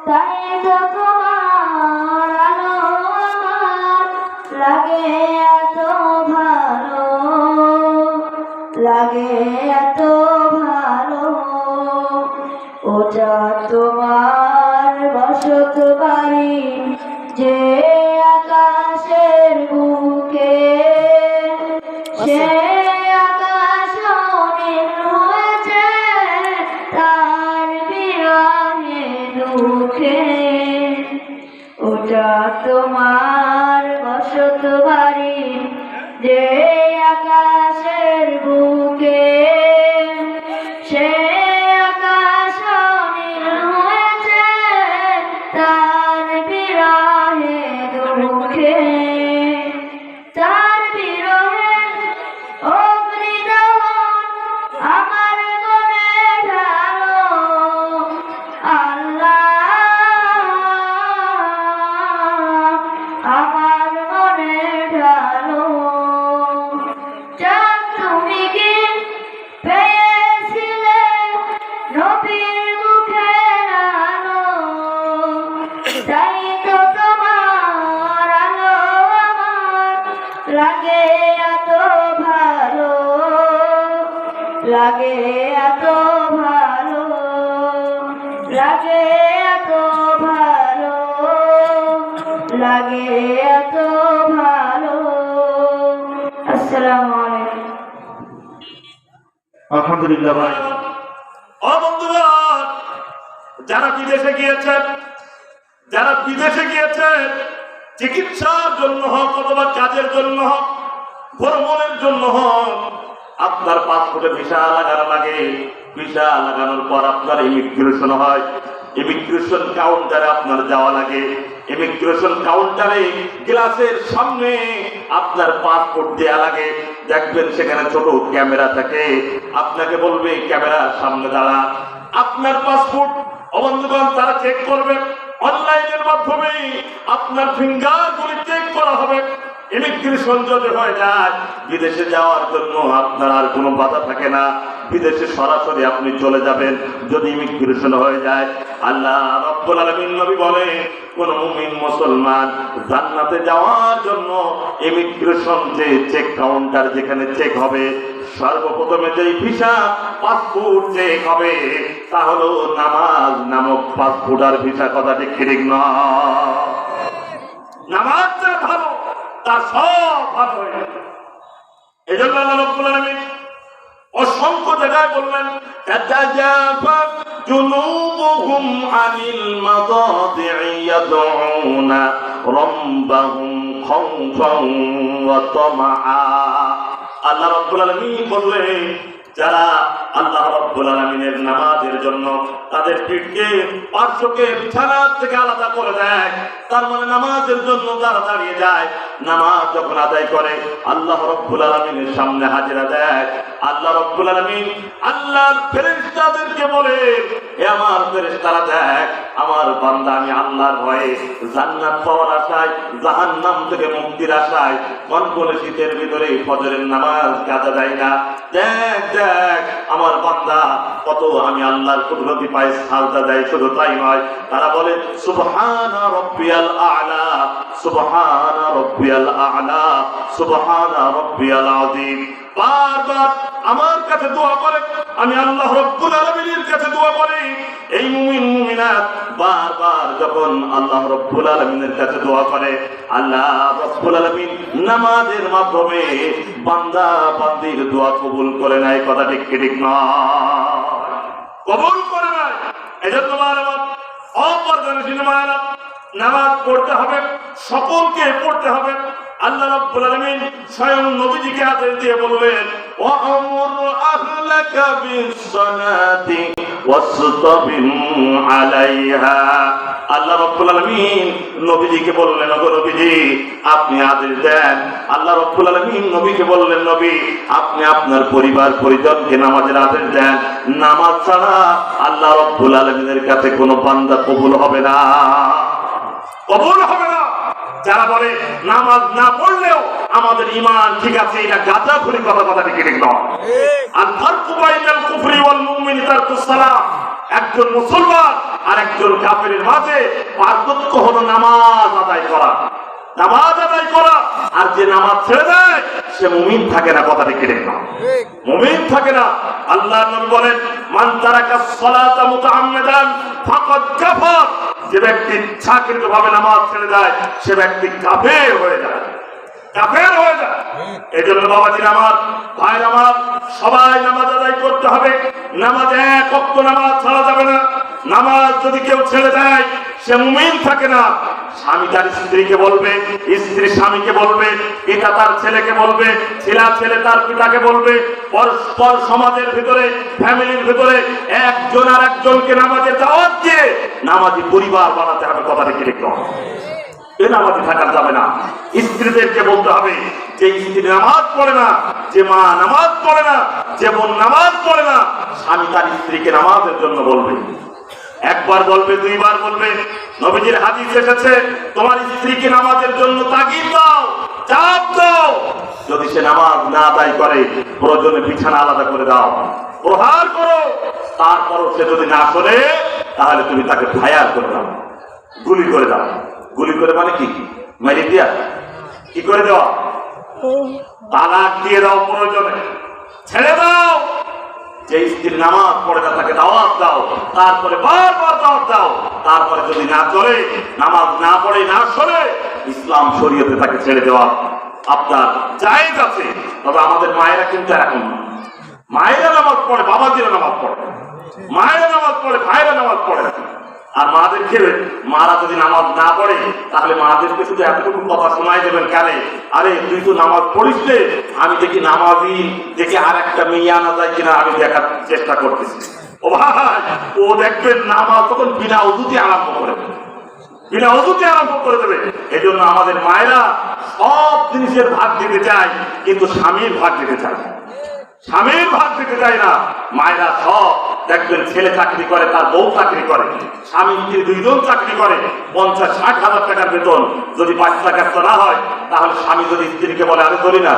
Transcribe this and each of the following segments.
তাই তো তোমার আলো আমার লাগে এত ভালো, লাগে এত ভালো। ওটা তোমার বসত বাড়ি যে আকাশের বুকে, সে আকাশ নীল হয়েছে তার বিরহে দুঃখে। ওটা তোমার বসত বাড়ি যে আকাশের বুকে, সে আকাশ নীল হয়েছে তার বিরহে দুঃখে। তার বিরহে অগ্নিদহন আমার মনে ঢালো, আল্লাহ আমার মনে ঢালো। চাঁদ তুমি কি পেয়েছিলে নবীর মুখের আলো, তাই তো তোমার আলো আমার লাগে এত ভালো, লাগে এত ভালো, লাগে এত ভালো, লাগে এত ভালো। আসসালামু আলাইকুম। আলহামদুলিল্লাহ ভাই। ও বন্ধুরা, যারা বিদেশে গিয়েছেন, যারা বিদেশে গিয়েছেন চিকিৎসার জন্য হোক অথবা কাজের জন্য হোক, ভ্রমণের জন্য হোক, আপনার পাসপোর্টে ভিসা লাগানো লাগে। ভিসা লাগানোর পর আপনার ইমিগ্রেশন হয়। ইমিগ্রেশন কাউন্টারে আপনার যাওয়া লাগে। ইমিগ্রেশন কাউন্টারে গ্লাসের সামনে আপনার পাসপোর্ট দেয়া লাগে। দেখবেন সেখানে ছোট ক্যামেরা থাকে, আপনাকে বলবে ক্যামেরার সামনে দাঁড়া। আপনার পাসপোর্ট বন্ধুগণ তারা চেক করবে, অনলাইনের মাধ্যমে আপনার ফিঙ্গারগুলি চেক করা হবে। ইমিগ্রেশন যদি হয়ে যায়, বিদেশে যাওয়ার জন্য আপনার আর কোনো বাধা থাকে না, বিদেশে সরাসরি আপনি চলে যাবেন যদি ইমিগ্রেশন হয়ে যায়। আল্লাহ রাব্বুল আলামিন নবী বলে, কোন মুমিন মুসলমান জান্নাতে যাওয়ার জন্য ইমিগ্রেশন যে চেক কাউন্টার যেখানে চেক হবে, সর্বপ্রথমে যেই ভিসা পাসপোর্ট চেক হবে তা হলো নামাজ নামক পাসপোর্ট আর ভিসা। কথা ঠিক নয়? নামাজ যা ভালো তার সব ভালো হয়ে যাবে। এই জন্য আল্লাহ রাব্বুল আলামিন অসংখ্য জায়গায় বললেন, তাতাজাফা জুনুবুহুম আনিল মাদাদি'i ইয়াদউনা রাব্বাহুম খাওফান ওয়া তামআ। আল্লাহ রাব্বুল আলামিন বললেন, যারা আল্লাহ রাব্বুল আলামিনের নামাজের জন্য তাদের পিঠকে পার্শ্বকে বিছানা থেকে আলাদা করে দেয়, তার মানে নামাজের জন্য যারা দাঁড়িয়ে যায়, নামাজ যখন আদায় করে আল্লাহ রাব্বুল আলামিনের সামনে হাজিরা দেয়, আল্লাহ রাব্বুল আলামিন আল্লাহর ফেরেশতাদেরকে বলে, এ আমার ফেরেশতারা দেখ, আমার বান্দা আমি আল্লাহর ভয়ে জান্নাত পাওয়ার আশায়, জাহান্নাম থেকে মুক্তির আশায় কনকনে শীতের ভিতরে ফজরের নামাজ কাজা দেয় না। দেখ দেখ আমার বান্দা কত আমি আল্লাহর কুদরতি পায় সাজদা দেয়। শুধু তাই নয়, তারা বলে সুবহানা রাব্বিয়াল আ'লা, সুবহানা রাব্বিয়াল আ'লা, সুবহানা রাব্বিয়াল আযীম। বারবার আমার কাছে দোয়া করে, আমি আল্লাহ রাব্বুল আলামিনের কাছে দোয়া করি। এই মুমিন মুমিনাত বারবার যখন আল্লাহ রাব্বুল আলামিনের কাছে দোয়া করে, আল্লাহ রাব্বুল আলামিন নামাজের মাধ্যমে বান্দা বান্দির দোয়া কবুল করে নেয়। কথা ঠিক নয়? কবুল করে নেয়। এজন্য বারবার অপরজনের মায়েরা নামাজ পড়তে হবে, সকলকে পড়তে হবে। আল্লাহ রাব্বুল আলামিন স্বয়ং নবীজিকে আদেশ দিয়ে বললেন, ওয়া'মুর আহলাকা বিস-সালাতি ওয়াসতাবির আলাইহা। আল্লাহ রাব্বুল আলামিন নবীজিকে বললেন, ওগো নবীজি আপনি আদেশ দেন। আল্লাহ রাব্বুল আলামিন নবীকে বললেন, নবী আপনি আপনার পরিবার পরিজনকে নামাজের আদেশ দেন। নামাজ ছাড়া আল্লাহ রাব্বুল আলামিনের কাছে কোনো বান্দা কবুল হবে না, কবুল হবে না। যারা বলে নামাজ না পড়লেও আমাদের ঈমান ঠিক আছে, এটা গাঁজাখুরি কথা ঠিক নয়। আর ফারকু বাইনাল কুফরি ওয়াল মুমিনি তারকুস সালাহ। একজন মুসলমান আরেকজন কাফেরের মাঝে পার্থক্য হলো নামাজ আদায় করা। নামাজ আদায় করা আর যে নামাজ ছেড়ে দেয় সে মুমিন থাকে না, কথাটি কেটে না, মুমিন থাকে না। আল্লাহর নবী বলেন, মান তারাকা সালাতা মুতাআম্মিদান ফাকাদ কাফার। যে ব্যক্তি ইচ্ছাকৃতভাবে নামাজ ছেড়ে দেয় সে ব্যক্তি কাফের হয়ে যায়, কাফের হয়ে যায়। এজন্য বাবাজির আমার, ভাইর আমার, সবাই নামাজ আদায় করতে হবে। নামাজ এক ওয়াক্ত নামাজ ছাড়া যাবে না। নামাজ যদি কেউ ছেড়ে দেয় সে মুমিন থাকে না। স্বামী তার স্ত্রীকে বলবে, স্ত্রী স্বামীকে বলবে, পিতা তার ছেলেকে বলবে, ছেলে তার পিতাকে বলবে। পরস্পর সমাজের ভিতরে, ফ্যামিলির ভিতরে একজন আর একজনকে নামাজের দাওয়াত দিয়ে নামাজি পরিবার বানাতে হবে, কথাটা কি লিখতে হবে। এ নামাজি থাকা যাবে না। স্ত্রীদেরকে বলতে হবে, যে স্ত্রী নামাজ পড়ে না, যে মা নামাজ পড়ে না, যে বোন নামাজ পড়ে না, স্বামী তার স্ত্রীকে নামাজের জন্য বলবে। একবার বলবে, দুইবার বলবে। নবীজির হাদিস এসেছে, তোমার স্ত্রীকে নামাজের জন্য তাগিদ দাও, চাপ দাও। যদি সে নামাজ না আদায় করে প্রয়োজনে বিছানা আলাদা করে দাও, প্রহার করো। তারপরও সে যদি না শোনে তাহলে তুমি তাকে ফায়ার করে দাও, গুলি করে দাও। গুলি করে মানে কি? মেরে দিয়া কি করে দেওয়া? তালাক দিয়ে দাও, প্রয়োজনে ছেড়ে দাও। যে স্ত্রীর নামাজ পড়ে না তাকে দাওয়াত দাও, তারপরে বারবার দাওয়াত দাও। তারপরে যদি না চলে, নামাজ না পড়ে, না শোনে, ইসলাম শরীয়তে তাকে ছেড়ে দেওয়া আপনার জায়েজ আছে। তবে আমাদের মায়েরা কিন্তু এখন না। মায়েরা নামাজ পড়ে, বাবাজিরা নামাজ পড়ে, মায়েরা নামাজ পড়ে, ভাইরা নামাজ পড়ে। আর মাদেরকে, মারা যদি নামাজ না পড়ে তাহলে মাদেরকে শুধু এতটুকু কথা শোনাই দেবেন, কেন? আরে তুই তো নামাজ পড়িস রে, আমি দেখি নামাজি দেখে আর একটা মেয়ে আনা যায় কিনা আমি দেখার চেষ্টা করতেছি। ও ভাই, ও দেখবেন নামাজ তখন বিনা ওযুতে আরম্ভ করে দেবে, বিনা ওযুতে আরম্ভ করে দেবে। এই জন্য আমাদের মায়েরা সব জিনিসের ভাগ দিতে চায়, কিন্তু স্বামীর ভাগ দিতে চায়, স্বামীর ভাগ দিতে চায় না। মায়েরা সব দেখবেন, ছেলে চাকরি করে, তার বউ চাকরি করে, স্বামী স্ত্রী দুইজন চাকরি করে, 50-60 হাজার টাকার বেতন। যদি বাচ্চা কাচ্চা না হয় তাহলে স্বামী যদি স্ত্রীকে বলে, আরে ধরি না,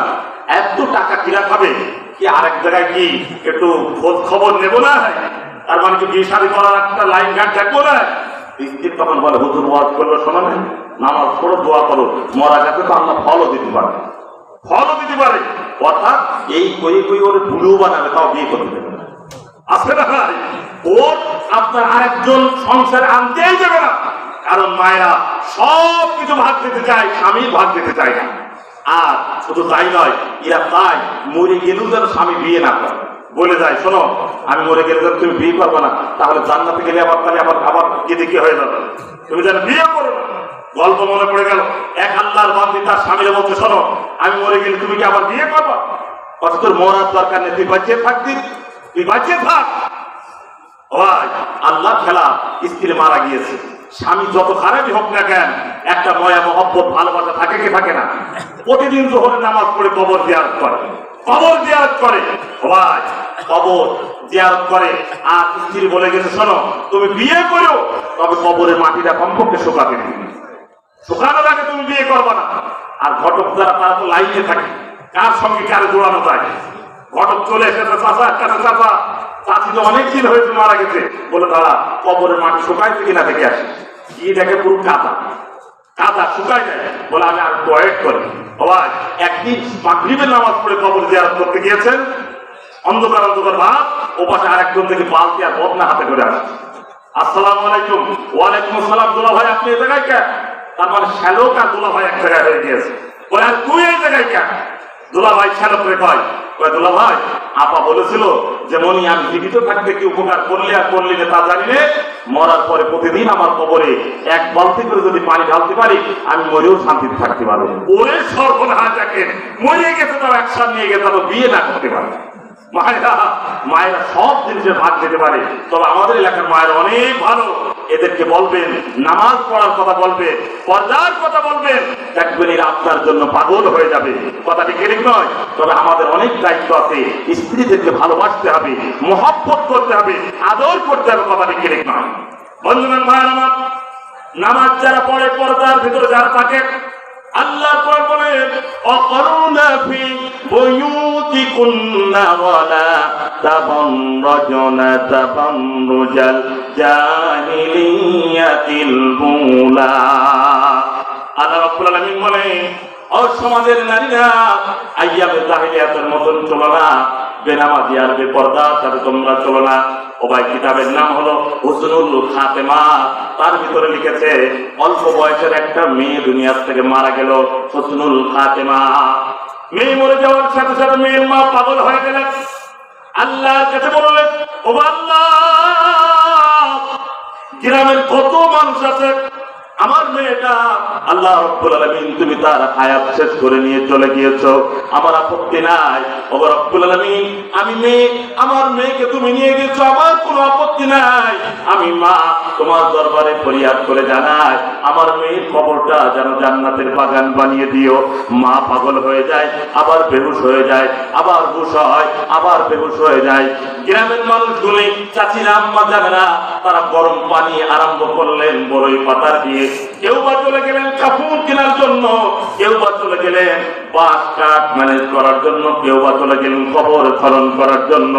এত টাকা কিনা খাবে কি, আরেক জায়গায় কি একটু খোঁজ খবর নেবো না, তার মানে কি বিয়ে শাদী করার একটা লাইন ঘাট দেখবো না। স্ত্রী তখন বলে, হুজুর ওয়াজ করলো শোনো না, নামাজ পড়ো, দোয়া করো, মরা গেছে তো আল্লাহ ফলও দিতে পারে, ফলও দিতে পারে। অর্থাৎ এই কই ওর বুড়ো বানাবে, তাও বিয়ে করতে দেবে না। আসলে না ভাই, ওর আপনার আরেকজন সংসারে আনতেই যাবে না। কারণ মায়েরা সব কিছু ভাগ দিতে চায়, স্বামীর ভাগ দিতে চায় না। আর শুধু তাই নয়, এরা তাই মরে গেলেও যেন স্বামী বিয়ে না করে, বলে যায়, শোনো আমি মরে গেলে যেন তুমি বিয়ে করবে না, তাহলে জান্নাতে গেলে আবার তাহলে আবার এদিকে হয়ে যাবে, তুমি যেন বিয়ে করো না। গল্প মনে পড়ে গেল, এক আল্লাহর বান্দী তার স্বামীর বলতে, শোনো আমি মরে গেলে তুমি কি আবার বিয়ে করবা? অথচ তোর মরার দরকার নেই, তুই বাঁচিয়ে থাকবি, তুই বাঁচিয়ে থাক। ভাই, আল্লাহ খেলা, স্ত্রী মারা গিয়েছে, স্বামী যত খারাপই হোক না কেন, একটা ময়া মহব্বত ভালোবাসা থাকে কি থাকে না? প্রতিদিন জোহরে নামাজ পড়ে কবর জিয়ারত করে, কবর জিয়ারত করে। ভাই, কবর জিয়ারত করে। আর স্ত্রী বলে গেছে, শোনো তুমি বিয়ে করো, তবে কবরের মাটিটা কমপক্ষে শুকাতে দিবে, শুকানোর আগে তুমি বিয়ে করবে না। আর ঘটক যারা, তারা তো লাইনে থাকে, কার সঙ্গে কারে জোড়ানো যায়। ঘটক চলে এসেছে, চাচা কাছে, চাচা চাচি তো অনেকদিন হয়েছে মারা গেছে, বলে তারা কবরের মাটি শুকাইছে কিনা দেখে আসে। কি দেখে, পুরো কাদা, কাদা শুকাই যায়। বলে আমি আর ওয়েট করি। ভাই, একদিন মাগরিবের নামাজ পড়ে কবর জিয়ারত করতে গিয়েছেন, অন্ধকার অন্ধকার ভাব, ও পাশে আরেকজন থেকে বালতি আর বদনা হাতে করে আসে। আসসালামু আলাইকুম। ওয়ালাইকুম আসসালাম। দুলা ভাই আপনি এই জায়গায় কেন? তার মানে শ্যালক আর দুলা ভাই এক জায়গায় হয়ে গিয়েছে। বলে আর তুই এই জায়গায় কেন? দুলা ভাই শ্যালক করে কয়, দুলা ভাই আপা বলেছিল যে মনি আমি জীবিত থাকতে কি উপকার করলে আর করলি না তা জানি না, মরার পরে প্রতিদিন আমার কবরে এক বালতি করে যদি পানি ঢালতে পারি আমি মরেও শান্তিতে থাকতে পারবো। ওরে সর্বনাশ, দেখেন মরে গেছে, তাও একসাথে নিয়ে গেছে, তাও বিয়ে না করতে পারে। মায়েরা সব জিনিসের ভাগ দিতে পারে। তবে আমাদের এলাকার মায়েরা অনেক ভালো, এদেরকে বলবেন নামাজ পড়ার কথা বলবেন, পর্দার কথা বলবেন, দেখবেন এরা আপনার জন্য পাগল হয়ে যাবে। কথাটি ঠিক নয়? তবে আমাদের অনেক দায়িত্ব আছে, স্ত্রীদেরকে ভালোবাসতে হবে, মহব্বত করতে হবে, আদর করতে হবে। কথাটি ঠিক নয়? বন্ধুগণ, মায়ের আমার নামাজ যারা পড়ে, পর্দার ভিতরে যারা থাকে, আল্লাহ কোরআন বলেন অকরুনা ফি বুয়ুতিকুন্না ওয়ালা তাবাররাজনা তাবাররুজাল জাহিলিয়াতিল উলা। আল্লাহ রাব্বুল আলামিন বলেন ও সমাজের নারীরা আইয়ামে জাহিলিয়াতের মতন চলো না, বেনামাজি আর বেপরদার সাথে তোমরা চলো না। ও ভাই, কিতাবের নাম হলো হুসনুল খাতেমা। তার ভিতরে লিখেছে অল্প বয়সের একটা মেয়ে দুনিয়ার থেকে মারা গেল, হুসনুল খাতেমা। মেয়ে মরে যাওয়ার সাথে সাথে মেয়ের মা পাগল হয়ে গেলেন, আল্লাহর কাছে বললেন ও আল্লাহ, গ্রামের কত মানুষ আছে, আমার মেয়েটা আল্লাহ রাব্বুল আলামিন তুমি তার হায়াত শেষ করে নিয়ে চলে গিয়েছো, আমার আপত্তি নাই। ও রাব্বুল আলামিন, আমি মেয়ে, আমার মেয়েকে তুমি নিয়ে গেছো, আমার কোনো আপত্তি নাই। আমি মা তোমার দরবারে ফরিয়াদ করে জানাই, আমার মেয়ের কবরটা যেন জান্নাতের বাগান বানিয়ে দিও। মা পাগল হয়ে যায়, আবার বেহুশ হয়ে যায়, আবার হুশ হয়, আবার বেহুশ হয়ে যায়। গ্রামের মানুষগুলি, চাচিরা, আম্মা জানেরা, তারা গরম পানি আরম্ভ করলেন বড়ই পাতার দিয়ে। কেউ বা চলে গেলেন কাপড় কেনার জন্য, কেউ বা চলে গেলেন বাঁশ কাঠ ম্যানেজ করার জন্য, কেউ বা চলে গেলেন কবর খনন করার জন্য।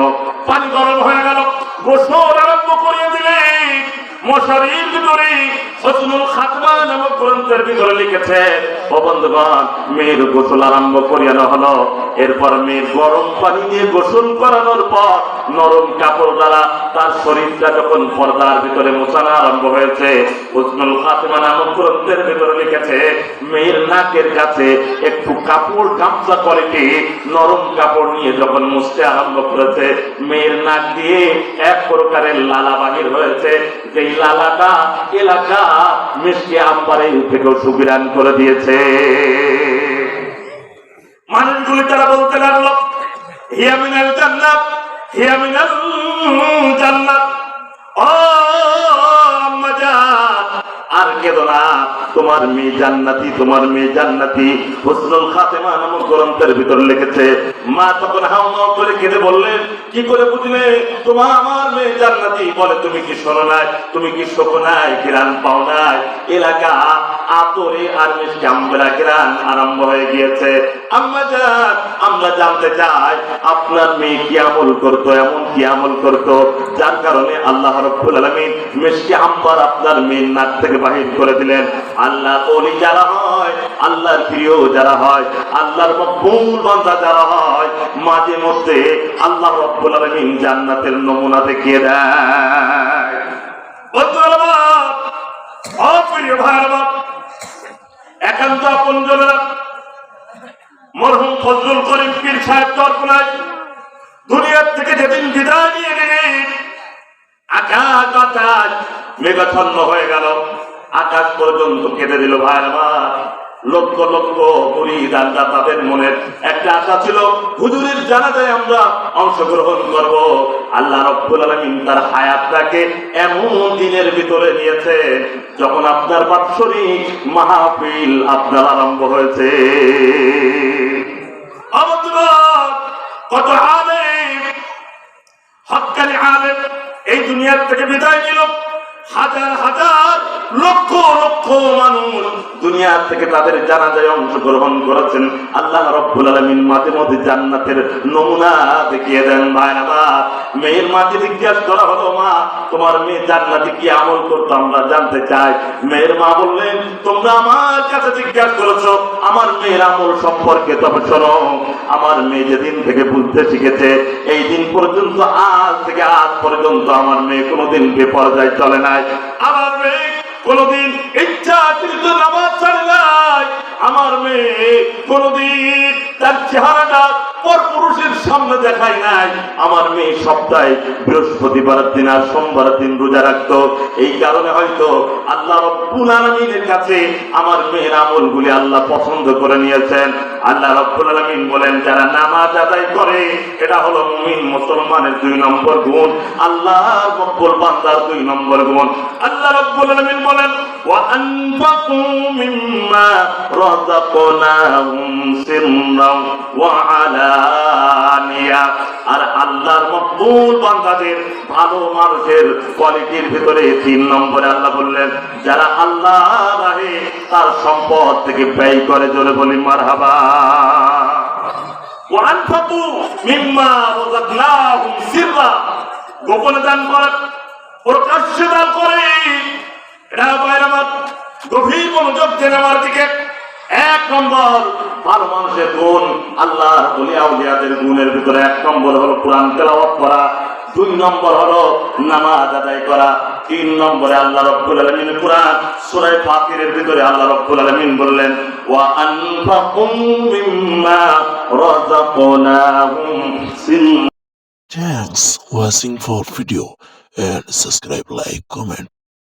পানি গরম হয়ে গেল, গোসল আরম্ভ করিয়ে দিলেন। মশারির ভিতরে হুসনুল খাতমা নামক গ্রন্থের ভিতরে লিখেছে ও বন্ধুগণ, মেয়ের গোসল আরম্ভ করিয়ানো হলো। এরপর মেয়ের গরম পানি দিয়ে গোসল করানোর পর নরম কাপড় দ্বারা তার শরীরটা যখন পর্দার ভিতরে মোছানো আরম্ভ হয়েছে, হুসনুল খাতমা নামক গ্রন্থের ভিতরে লিখেছে মেয়ের নাকের কাছে একটু কাপড় গামছা কোয়ালিটি নরম কাপড় নিয়ে যখন মুছতে আরম্ভ করেছে, মেয়ের নাক দিয়ে এক প্রকারের লালা বাহির হয়েছে। এই লালাটা এলাকা মিষ্টি আম্বারের থেকেও সুবিরান করে দিয়েছে। মানুষগুলি তারা বলতে লাগলো হিয়া মিনাল জান্নাত, হিয়া মিনাল জান্নাত। ও আম্মা জান, আর কেঁদো না, তোমার মেয়ে জান্নাতি, তোমার মেয়ে জান্নাতি। হুসনুল খাতেমা নামক গ্রন্থের ভিতর লিখেছে মা তখন হাওমাও করে কেঁদে বললেন, কি করে বুঝলে তোমার আমার মেয়ে জান্নাতি? বলে তুমি কি শোনো নাই, তুমি কি শোকো নাই, ঘিরান পাও নাই? এলাকা আতরে আর মিষ্টি আম্বরা ঘিরান আরম্ভ হয়ে গিয়েছে। আম্মা জান, আমরা জানতে চাই আপনার মেয়ে কি আমল করতো, এমন কি আমল করতো যার কারণে আল্লাহ রাব্বুল আলামিন মিষ্টি আম্বার আপনার মেয়ের নাক থেকে বাহির করে দিলেন। আল্লাহ ওলি যারা হয়, আল্লাহর প্রিয় যারা হয়, আল্লাহর মকবুল বান্দা যারা হয়, মাঝে মধ্যে আল্লাহ রাব্বুল আলামিন জান্নাতের নমুনা দেখিয়ে দেয়। বন্ধুরা, অপ্রিয় ভাইরা, একান্ত আপনজনেরা, মরহুম ফজলুল করিম পীর সাহেব চরকুনায় দুনিয়ার থেকে যেদিন বিদায় নিয়ে নিলেন, আকাশ বাতাস মেঘাচ্ছন্ন হয়ে গেল, আকাশ পর্যন্ত কেঁদে দিল। ভাইরা, লক্ষ লক্ষ মুরিদ আল্লাহ তাদের মনের একটা আশা ছিল হুজুরের জানাজায় আমরা অংশগ্রহণ করব। আল্লাহ রাব্বুল আলামিন তার হায়াতটাকে এমন দিনের ভিতরে নিয়েছে যখন আপনার বাৎসরিক মাহফিল আপনার আরম্ভ হয়েছে। কত আলেম, হক্কানি আলেম এই দুনিয়ার থেকে বিদায় নিল, হাজার হাজার লক্ষ লক্ষ মানুষ দুনিয়া থেকে তাদের জানাজায় অংশগ্রহণ করেছেন। আল্লাহ রাব্বুল আলামিন মাঝে মধ্যে জান্নাতের নমুনা দেখিয়ে দেন। ভাইরা, মেয়ের মাকে জিজ্ঞাসা করা হলো, মা তোমার মেয়ে জান্নাতে কি আমল করতো, আমরা জানতে চাই। মেয়ের মা বললেন, তোমরা আমার কাছে জিজ্ঞাসা করেছো আমার মেয়ের আমল সম্পর্কে, তবে শোনো, আমার মেয়ে যেদিন থেকে বুঝতে শিখেছে এই দিন পর্যন্ত, আজ থেকে আজ পর্যন্ত আমার মেয়ে কোনোদিন বেপরদায় চলে নাই। আমার মেয়ে কোনদিন ইচ্ছাকৃত নামাজ ছাড়ে নাই। আমার মেয়ে কোনদিন তার চেহারাটা পর পুরুষের সামনে দেখায় নাই। আমার মেয়ে সপ্তাহে বৃহস্পতিবার দিন আর সোমবার দিন রোজা রাখতো। এই কারণে হয়তো আল্লাহ রাব্বুল আলামিনের কাছে আমার মেয়ের আমলগুলি আল্লাহ পছন্দ করে নিয়েছেন। আল্লাহ রাব্বুল আলামিন বলেন, যারা নামাজ আদায় করে এটা হলো মুমিন মুসলমানের 2 নম্বর গুণ, আল্লাহর মকবুল বান্দার 2 নম্বর গুণ। আল্লাহ রাব্বুল আলামিন বলেন, ওয়া আনফাকু মিম্মা রাযাকনাহুম সিররাও ওয়া আলানিয়া। আর আল্লাহর মকবুল বান্দাদের ভালো মানুষের কোয়ালিটির ভিতরে 3 নম্বরে আল্লাহ বললেন যারা আল্লাহ রাহে তার সম্পদ থেকে ব্যয় করে, জোরে বলি মারহাবা। ওয়ানফাকু মিম্মা রাযাকনাহুম সিররা, গোপনে দান করে, প্রকাশ্যে দান করে। এটা ভাইরা আমার গভীর মনোযোগ দেন আমার দিকে। 1 নম্বর ভালো মানুষের গুণ, আল্লাহর ওলিয়া উলিয়াদের গুণের ভিতরে 1 নম্বর হলো কোরআন তেলাওয়াত করা, 2 নম্বর হলো নামাজ আদায় করা, 3 নম্বরে আল্লাহ রাব্বুল আলামিন কোরআন সূরা ফাতিরের ভিতরে আল্লাহ রাব্বুল আলামিন বললেন ওয়া আনফাকু মিম্মা রাযাকনাহুম। Thanks watching for video and subscribe, like, comment.